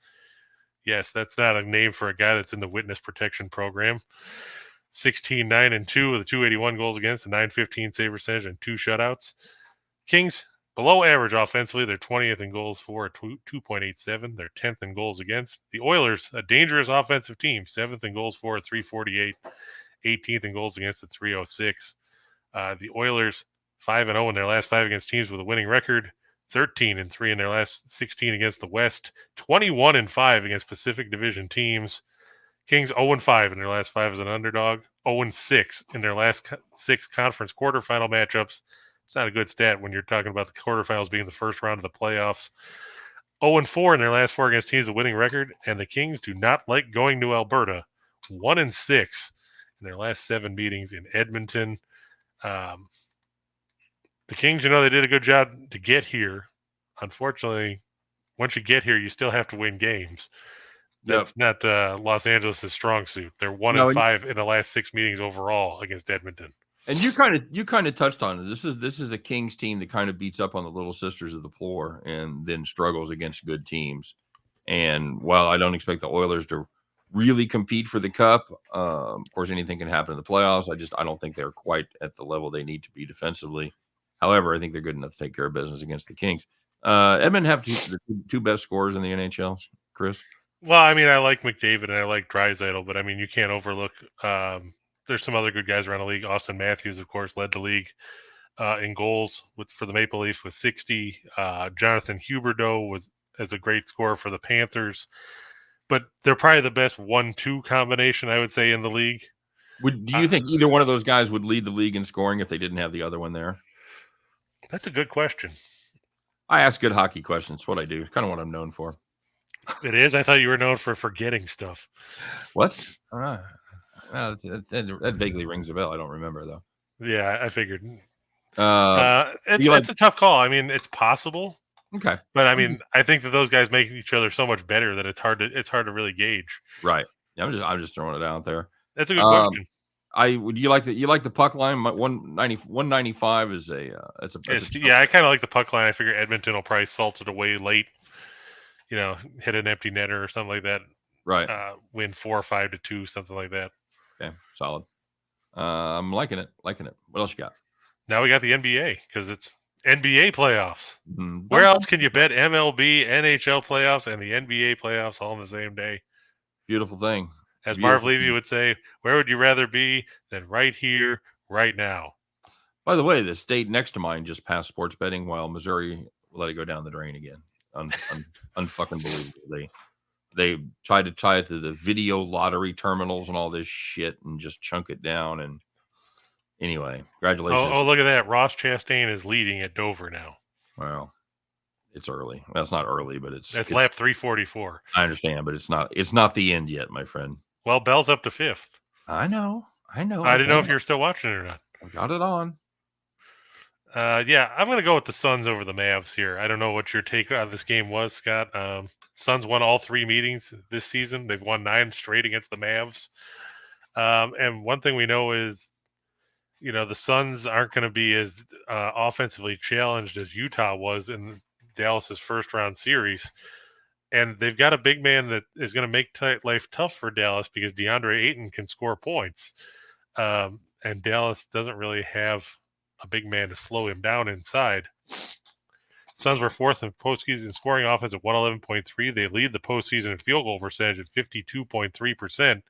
Yes, that's not a name for a guy that's in the witness protection program. 16, 9, and 2 with a 281 goals against, a 915 save percentage, and 2 shutouts. Kings, below average offensively. They're 20th in goals for, at 2.87. They're 10th in goals against. The Oilers, a dangerous offensive team, 7th in goals for at 348, 18th in goals against at 306. The Oilers, 5-0 in their last 5 against teams with a winning record. 13-3 in their last 16 against the West, 21-5 against Pacific Division teams. Kings 0-5 in their last 5 as an underdog, 0-6 in their last 6 conference quarterfinal matchups. It's not a good stat when you're talking about the quarterfinals being the first round of the playoffs. 0-4 in their last 4 against teams with a winning record, and the Kings do not like going to Alberta. 1-6 in their last 7 meetings in Edmonton. The Kings, they did a good job to get here. Unfortunately, once you get here, you still have to win games. That's not Los Angeles' strong suit. They're 1-5 in the last 6 meetings overall against Edmonton. And you kind of touched on it. This is a Kings team that kind of beats up on the little sisters of the poor and then struggles against good teams. And while I don't expect the Oilers to really compete for the cup, of course anything can happen in the playoffs. I don't think they're quite at the level they need to be defensively. However, I think they're good enough to take care of business against the Kings. Edmonton have the 2 best scorers in the NHL, Chris. Well, I like McDavid and I like Draisaitl, but you can't overlook. There's some other good guys around the league. Austin Matthews, of course, led the league in goals for the Maple Leafs with 60. Jonathan Huberdeau was as a great scorer for the Panthers, but they're probably the best 1-2 combination, I would say, in the league. Do you think either one of those guys would lead the league in scoring if they didn't have the other one there? That's a good question. I ask good hockey questions. It's what I do. It's kind of what I'm known for. It is? I thought you were known for forgetting stuff. What? That vaguely rings a bell. I don't remember, though. Yeah, I figured. It's a tough call. It's possible. Okay. But, I think that those guys make each other so much better that it's hard to really gauge. Right. Yeah, I'm just throwing it out there. That's a good question. You like the puck line? 195 is I kind of like the puck line. I figure Edmonton will probably salt it away late. Hit an empty netter or something like that. Right. Win 4 or 5-2, something like that. Okay, solid. I'm liking it. What else you got? Now we got the NBA because it's NBA playoffs. Mm-hmm. Where else can you bet MLB, NHL playoffs, and the NBA playoffs all on the same day? Beautiful thing. As Marv Levy would say, where would you rather be than right here, right now? By the way, the state next to mine just passed sports betting while Missouri let it go down the drain again. Unfucking believable. They tried to tie it to the video lottery terminals and all this shit and just chunk it down. And anyway, congratulations. Oh, look at that. Ross Chastain is leading at Dover now. Well, it's early. Well, it's not early, but it's lap 344. I understand, but it's not the end yet, my friend. Well, Bell's up to 5th. I know. I didn't know if you're still watching it or not. I got it on. Yeah, I'm going to go with the Suns over the Mavs here. I don't know what your take on this game was, Scott. Suns won all 3 meetings this season. They've won 9 straight against the Mavs. And one thing we know is, the Suns aren't going to be as offensively challenged as Utah was in Dallas's first round series. And they've got a big man that is going to make life tough for Dallas because DeAndre Ayton can score points. And Dallas doesn't really have a big man to slow him down inside. Suns were fourth in postseason scoring offense at 111.3. They lead the postseason in field goal percentage at 52.3%,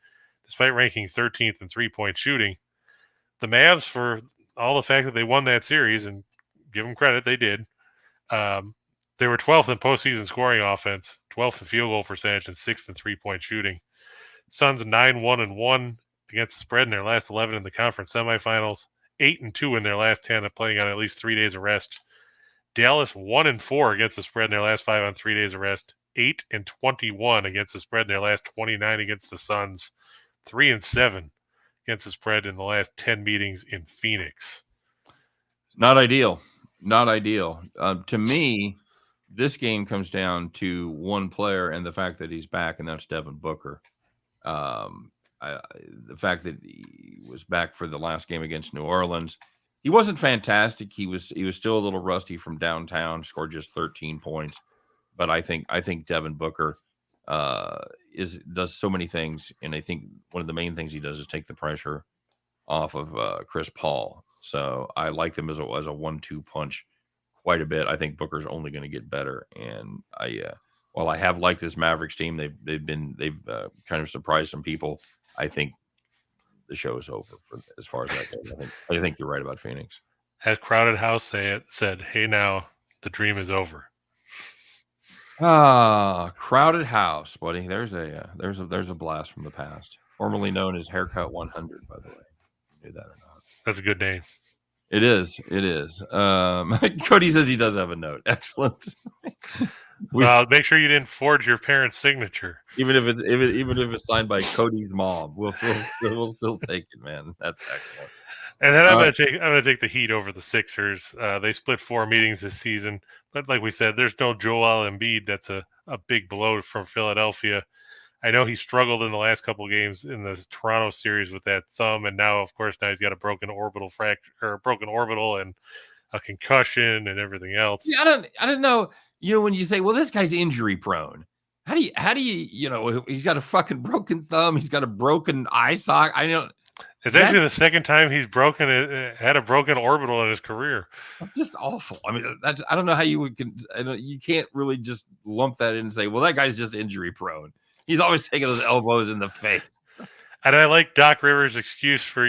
despite ranking 13th in three-point shooting. The Mavs, for all the fact that they won that series, and give them credit, they did, they were 12th in postseason scoring offense, 12th in field goal percentage, and 6th in three-point shooting. Suns 9-1-1 against the spread in their last 11 in the conference semifinals, 8-2 in their last 10 of playing on at least 3 days of rest. Dallas 1-4 against the spread in their last 5 on 3 days of rest, 8-21 against the spread in their last 29 against the Suns, 3-7 against the spread in the last 10 meetings in Phoenix. Not ideal. Not ideal. To me, this game comes down to one player and the fact that he's back, and that's Devin Booker. The fact that he was back for the last game against New Orleans, he wasn't fantastic. He was still a little rusty from downtown. Scored just 13 points, but I think Devin Booker does so many things, and I think one of the main things he does is take the pressure off of Chris Paul. So I like them as a 1-2 punch quite a bit. I think Booker's only going to get better, and while I have liked this Mavericks team, they've kind of surprised some people. I think the show is over as far as that goes. I think you're right about Phoenix. As Crowded House said, "Hey, now the dream is over." Crowded House, buddy. There's a blast from the past, formerly known as Haircut 100. By the way, you knew that or not? That's a good name. It is. Cody says he does have a note. Excellent. Well, make sure you didn't forge your parents' signature. Even if it's signed by Cody's mom, we'll still take it, man. That's excellent. And then I'm gonna take the heat over the Sixers. They split 4 meetings this season, but like we said, there's no Joel Embiid. That's a big blow from Philadelphia. I know he struggled in the last couple of games in the Toronto series with that thumb, and now, of course, he's got a broken orbital and a concussion and everything else. Yeah, I don't know. When you say, well, this guy's injury prone, how do you he's got a fucking broken thumb, he's got a broken eye socket. I know it's actually the second time he's had a broken orbital in his career. That's just awful. I mean, I don't know how you can't really just lump that in and say, well, that guy's just injury prone. He's always taking those elbows in the face. And I like Doc Rivers' excuse for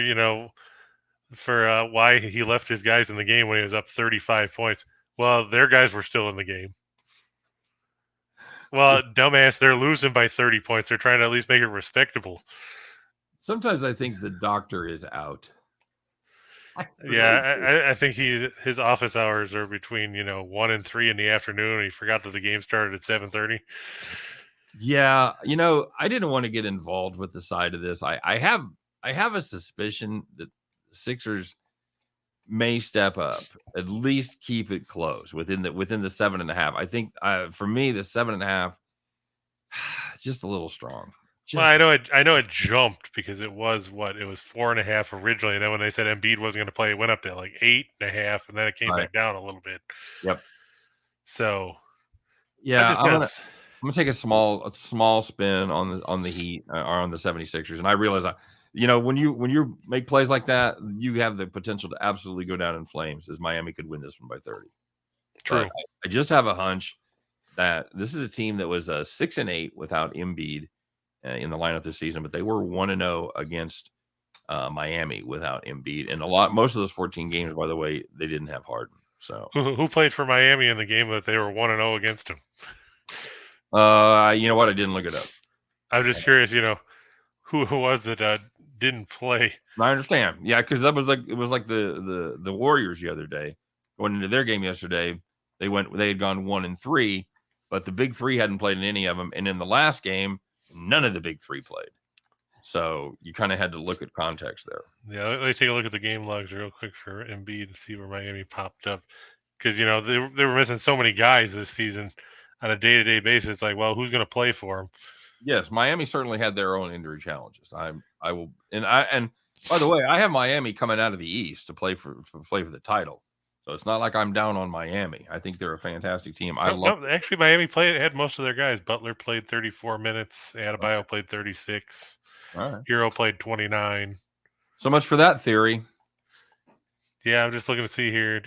why he left his guys in the game when he was up 35 points. Well, their guys were still in the game. Well, dumbass, they're losing by 30 points. They're trying to at least make it respectable. Sometimes I think the doctor is out. I think his office hours are between 1 and 3 in the afternoon. He forgot that the game started at 7:30. Yeah, I didn't want to get involved with the side of this. I have a suspicion that the Sixers may step up, at least keep it close within the 7.5. I think for me, the 7.5 just a little strong. Well, I know it jumped because it was 4.5 originally, and then when they said Embiid wasn't going to play, it went up to like 8.5, and then it came back down a little bit. Yep. So yeah, I'm gonna take a small spin on the Heat or on the 76ers, and I realize when you make plays like that, you have the potential to absolutely go down in flames, as Miami could win this one by 30. True. I just have a hunch that this is a team that was 6-8 without Embiid in the lineup this season, but they were 1-0 against Miami without Embiid, and most of those 14 games, by the way, they didn't have Harden. So who played for Miami in the game that they were 1-0 against him? You know what? I didn't look it up. I was just curious, who was that didn't play. I understand. Yeah, because it was like the Warriors the other day going into their game yesterday. They had gone 1-3, but the big three hadn't played in any of them, and in the last game, none of the big three played. So you kind of had to look at context there. Yeah, let me take a look at the game logs real quick for Embiid and see where Miami popped up, because they were missing so many guys this season on a day-to-day basis. It's like, well, who's going to play for them? Yes, Miami certainly had their own injury challenges. I will, and by the way, I have Miami coming out of the East to play for the title. So it's not like I'm down on Miami. I think they're a fantastic team. No, actually, Miami had most of their guys. Butler played 34 minutes. Adebayo played 36. All right. Hero played 29. So much for that theory. Yeah, I'm just looking to see here.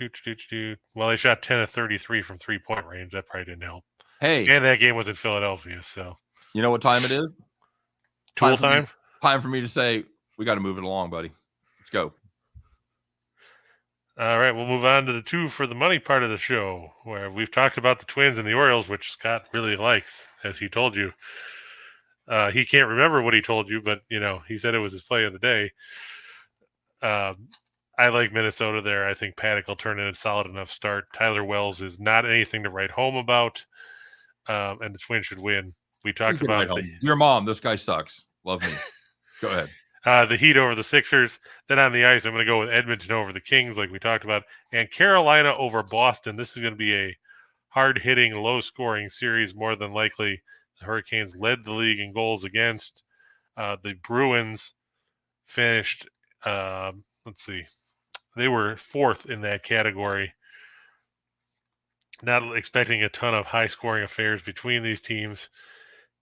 Well, they shot 10 of 33 from 3-point range. That probably didn't help. Hey. And that game was in Philadelphia, so. You know what time it is? Tool time? Time for me to say, we got to move it along, buddy. Let's go. All right, we'll move on to the two for the money part of the show, where we've talked about the Twins and the Orioles, which Scott really likes, as he told you. He can't remember what he told you, but, he said it was his play of the day. I like Minnesota there. I think Paddock will turn in a solid enough start. Tyler Wells is not anything to write home about, and the Twins should win. We talked about your mom. This guy sucks. Love me. Go ahead. The Heat over the Sixers. Then on the ice, I'm going to go with Edmonton over the Kings, like we talked about, and Carolina over Boston. This is going to be a hard-hitting, low-scoring series. More than likely, the Hurricanes led the league in goals against. The Bruins finished. Let's see. They were fourth in that category. Not expecting a ton of high-scoring affairs between these teams.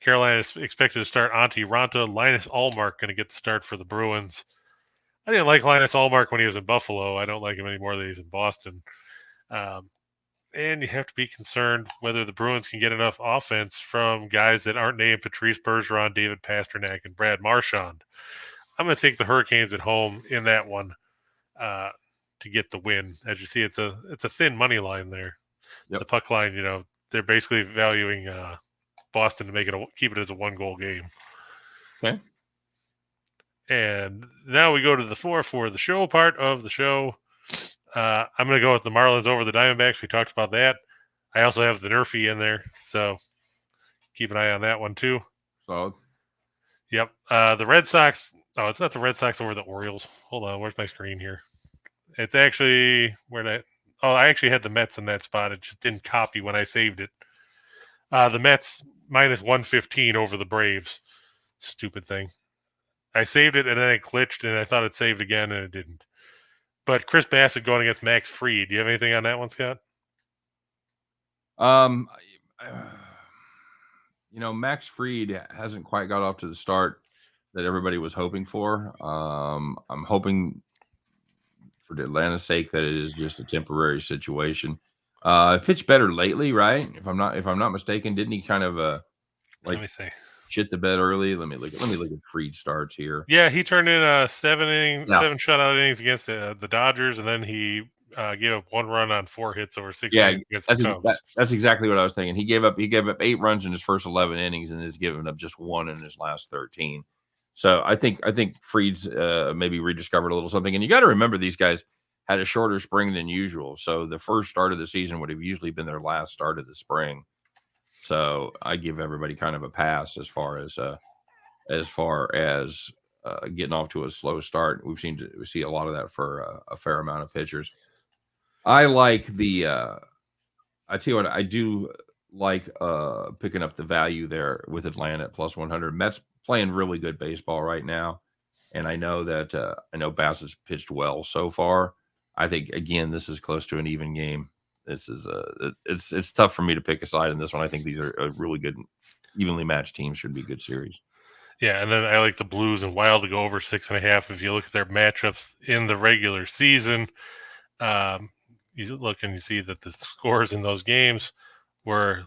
Carolina is expected to start Antti Ranta. Linus Ullmark going to get the start for the Bruins. I didn't like Linus Ullmark when he was in Buffalo. I don't like him anymore that he's in Boston. And you have to be concerned whether the Bruins can get enough offense from guys that aren't named Patrice Bergeron, David Pastrnak, and Brad Marchand. I'm going to take the Hurricanes at home in that one to get the win. As you see, it's a thin money line there. Yep. The puck line, they're basically valuing Boston to keep it as a 1-goal game. Okay. And now we go to the 4 for the show part of the show. I'm going to go with the Marlins over the Diamondbacks. We talked about that. I also have the Nerfy in there, so keep an eye on that one too. Solid. Yep. The Red Sox. Oh, it's not the Red Sox over the Orioles. Hold on. Where's my screen here? It's actually I actually had the Mets in that spot. It just didn't copy when I saved it. The Mets minus 115 over the Braves. Stupid thing. I saved it and then it glitched and I thought it saved again and it didn't. But Chris Bassett going against Max Fried. Do you have anything on that one, Scott? Max Fried hasn't quite got off to the start that everybody was hoping for. I'm hoping for Atlanta's sake that it is just a temporary situation. Pitched better lately, right? If I'm not mistaken, didn't he kind of let me see. Shit the bed early? Let me look at Fried starts here. Yeah, he turned in 7 shutout innings against the Dodgers, and then he gave up 1 run on 4 hits over 6 innings against the Cubs. That's exactly what I was thinking. He gave up 8 runs in his first 11 innings and has given up just 1 in his last 13. So I think Fried's maybe rediscovered a little something. And you got to remember these guys had a shorter spring than usual. So the first start of the season would have usually been their last start of the spring. So I give everybody kind of a pass as far as getting off to a slow start. We see a lot of that for a fair amount of pitchers. I like I tell you what, I do like picking up the value there with Atlanta at plus 100. Mets playing really good baseball right now, and I know that Bassett's pitched well so far. I think again this is close to an even game. This is it's tough for me to pick a side in this one. I think these are a really good, evenly matched teams. Should be a good series. Yeah, and then I like the Blues and Wild to go over 6.5. If you look at their matchups in the regular season, you look and you see that the scores in those games were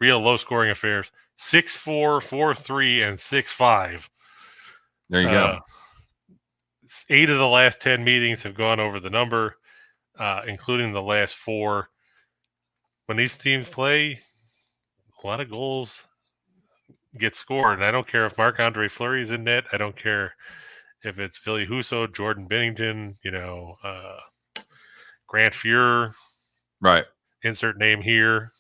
real low-scoring affairs: 6-4, 4-3, and 6-5. There you go. 8 of the last 10 meetings have gone over the number, including the last 4. When these teams play, a lot of goals get scored. And I don't care if Marc-Andre Fleury is in net. I don't care if it's Ville Husso, Jordan Binnington, Grant Fuhr. Right. Insert name here.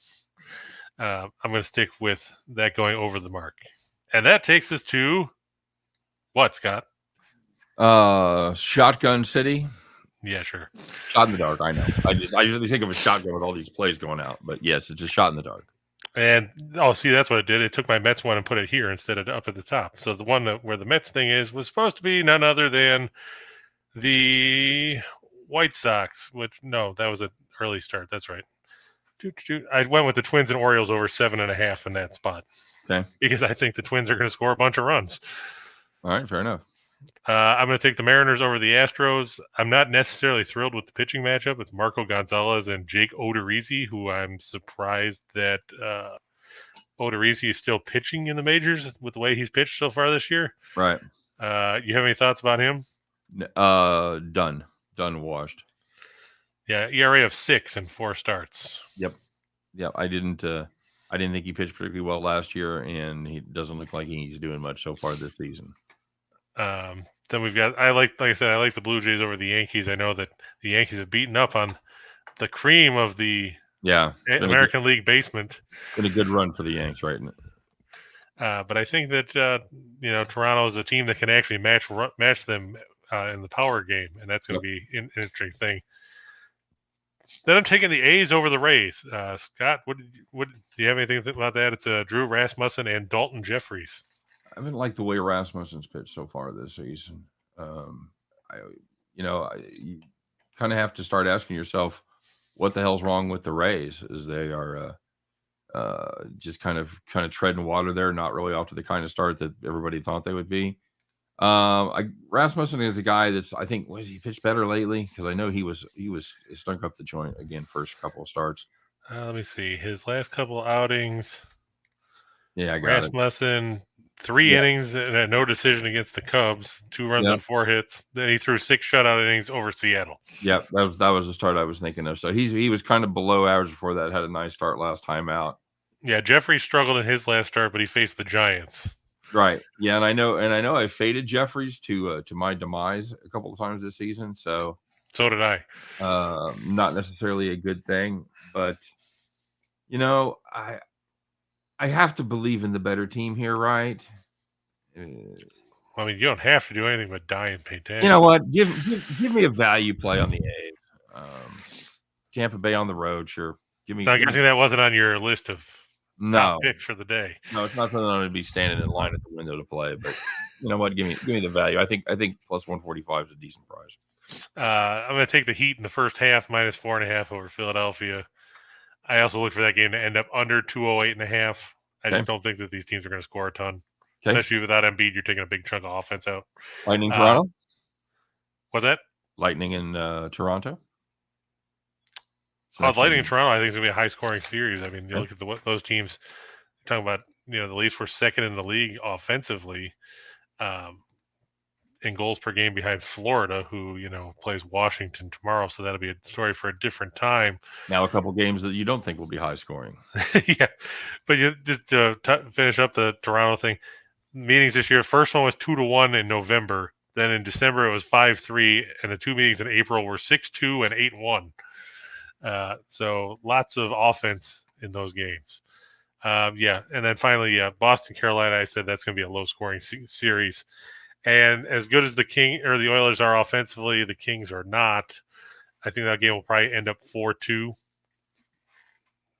I'm going to stick with that going over the mark. And that takes us to what, Scott? Shotgun City. Yeah, sure. Shot in the dark. I know. I usually think of a shotgun with all these plays going out, but yes, it's a shot in the dark. And see, that's what it did. It took my Mets one and put it here instead of up at the top. So the one where the Mets thing was supposed to be none other than the White Sox. That was early start. That's right. I went with the Twins and Orioles over 7.5 in that spot. Okay. Because I think the Twins are going to score a bunch of runs. All right, fair enough. I'm going to take the Mariners over the Astros. I'm not necessarily thrilled with the pitching matchup with Marco Gonzalez and Jake Odorizzi, who I'm surprised that Odorizzi is still pitching in the majors with the way he's pitched so far this year. Right. You have any thoughts about him? Done, washed. Yeah, ERA of 6 in 4 starts. Yep. I didn't think he pitched particularly well last year, and he doesn't look like he's doing much so far this season. Then we've got like I said, I like the Blue Jays over the Yankees. I know that the Yankees have beaten up on the cream of the American League basement. Been a good run for the Yanks, right? But I think that Toronto is a team that can actually match them in the power game, and that's going to be an interesting thing. Then I'm taking the A's over the Rays. Scott, do you have anything about that? It's Drew Rasmussen and Dalton Jeffries. I haven't liked the way Rasmussen's pitched so far this season. You kind of have to start asking yourself, what the hell's wrong with the Rays? As they are just kind of treading water there, not really off to the kind of start that everybody thought they would be. Rasmussen is a guy that's, I think, he pitched better lately? Because I know he was stunk up the joint again first couple of starts. Let me see his last couple outings. Yeah, I got Rasmussen, 3 innings and no decision against the Cubs, 2 runs on 4 hits. Then he threw 6 shutout innings over Seattle. Yep, that was the start I was thinking of. So he was kind of below average before that. Had a nice start last time out. Yeah, Jeffrey struggled in his last start, but he faced the Giants. Right. Yeah, and I know I faded Jeffries to my demise a couple of times this season. So did I. Not necessarily a good thing, but I have to believe in the better team here, right? I mean, you don't have to do anything but die and pay taxes. You know what? Give me a value play on the A's. Tampa Bay on the road, sure. So I'm guessing that wasn't on your list of top picks for the day. No, it's not something I'm going to be standing in line at the window to play. But you know what? Give me the value. I think plus 145 is a decent price. I'm going to take the Heat in the first half, minus 4.5 over Philadelphia. I also look for that game to end up under 208.5. I just don't think that these teams are going to score a ton. Especially without Embiid, you're taking a big chunk of offense out. Lightning Toronto? What's that? Lightning in Toronto? Lightning in Toronto, I think it's going to be a high-scoring series. I mean, you look at those teams. You're talking about, the Leafs were second in the league offensively in goals per game behind Florida, who, plays Washington tomorrow. So that'll be a story for a different time. Now a couple games that you don't think will be high-scoring. Yeah. But just to finish up the Toronto thing, meetings this year, first one was 2-1 in November. Then in December, it was 5-3. And the 2 meetings in April were 6-2 and 8-1. So lots of offense in those games. And then finally, Boston, Carolina, I said that's going to be a low-scoring series. And as good as the Oilers are offensively, the Kings are not. I think that game will probably end up 4-2,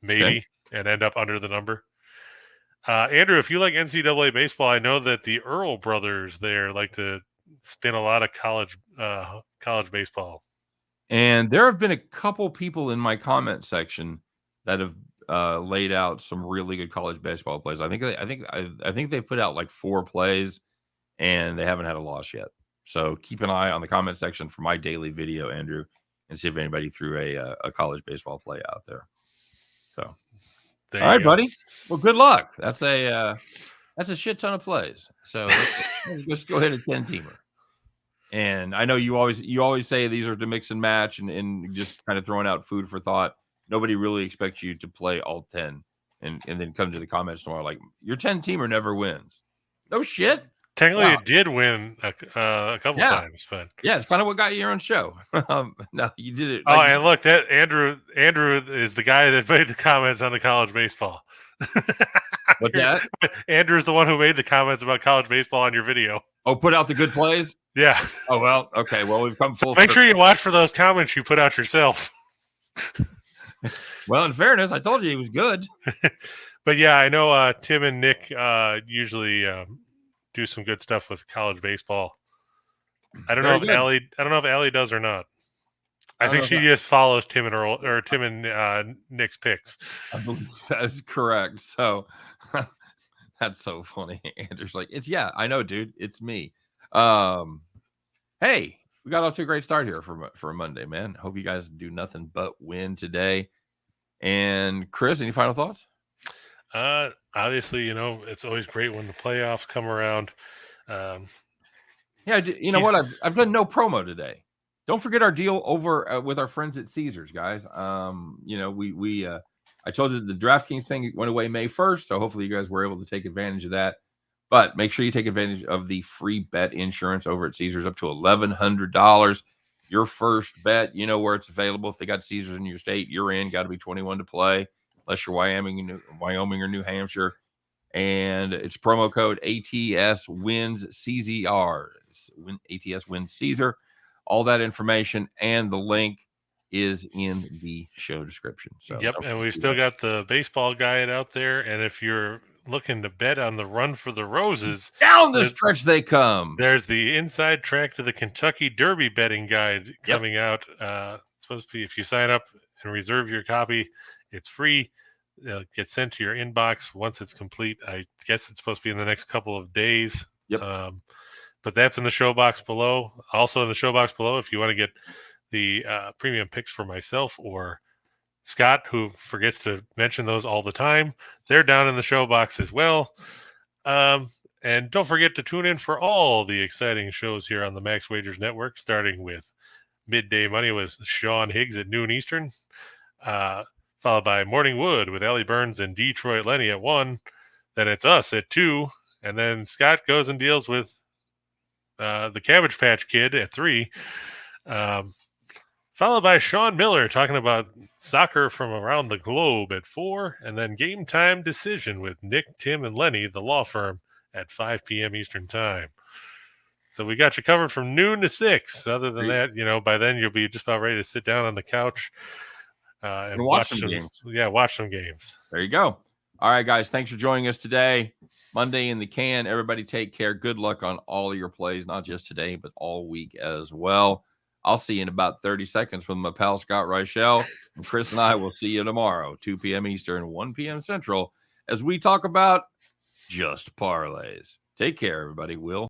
maybe, and end up under the number. Andrew, if you like NCAA baseball, I know that the Earl brothers there like to spin a lot of college baseball. And there have been a couple people in my comment section that have laid out some really good college baseball plays. I think they put out like 4 plays, and they haven't had a loss yet. So keep an eye on the comment section for my daily video, Andrew, and see if anybody threw a college baseball play out there. So, all right, buddy. Well, good luck. That's a shit ton of plays. So let's go ahead and 10-teamer. And I know you always say these are to mix and match and just kind of throwing out food for thought. Nobody really expects you to play all 10 and then come to the comments tomorrow like your 10-teamer never wins. No shit. Technically, it did win a couple times, but it's kind of what got you your own show. No, you did it. And look, that Andrew is the guy that made the comments on the college baseball. What's that? Andrew's the one who made the comments about college baseball on your video. Oh, put out the good plays? Yeah. Oh, well, okay. Well, we've come full. So make sure you watch for those comments you put out yourself. Well, in fairness, I told you he was good. But yeah, I know Tim and Nick usually do some good stuff with college baseball. I don't know if Allie does or not. I think she just follows Tim and Nick's picks. I believe that is correct. So that's so funny. Andrew's like, I know, dude. It's me. Hey, we got off to a great start here for a Monday, man. Hope you guys do nothing but win today. And Chris, any final thoughts? Obviously, it's always great when the playoffs come around. You know what? I've done no promo today. Don't forget our deal over with our friends at Caesars, guys. I told you the DraftKings thing went away May 1st, so hopefully you guys were able to take advantage of that. But make sure you take advantage of the free bet insurance over at Caesars up to $1,100. Your first bet, you know where it's available. If they got Caesars in your state, you're in. Got to be 21 to play, unless you're Wyoming or New Hampshire. And it's promo code ATS wins CZR. ATS wins Caesar. All that information and the link is in the show description. So yep, and we've still got the baseball guide out there. And if you're looking to bet on the run for the roses, down the stretch they come. There's the inside track to the Kentucky Derby betting guide coming out. It's supposed to be, if you sign up and reserve your copy, it's free. It'll get sent to your inbox once it's complete. I guess it's supposed to be in the next couple of days. Yep. But that's in the show box below. Also in the show box below, if you want to get the premium picks for myself or Scott, who forgets to mention those all the time, they're down in the show box as well. And don't forget to tune in for all the exciting shows here on the Max Wagers Network, starting with Midday Money with Sean Higgs at noon Eastern, followed by Morning Wood with Ellie Burns and Detroit Lenny at 1. Then it's us at 2. And then Scott goes and deals with the Cabbage Patch Kid at 3. Followed by Sean Miller talking about soccer from around the globe at 4. And then Game Time Decision with Nick, Tim, and Lenny, the law firm, at 5 p.m. Eastern Time. So we got you covered from noon to 6. Other than that, by then you'll be just about ready to sit down on the couch and watch some games. Yeah, watch some games. There you go. All right, guys. Thanks for joining us today. Monday in the can. Everybody take care. Good luck on all of your plays, not just today, but all week as well. I'll see you in about 30 seconds with my pal Scott Reichel. And Chris and I will see you tomorrow, 2 p.m. Eastern, 1 p.m. Central, as we talk about just parlays. Take care, everybody. Will.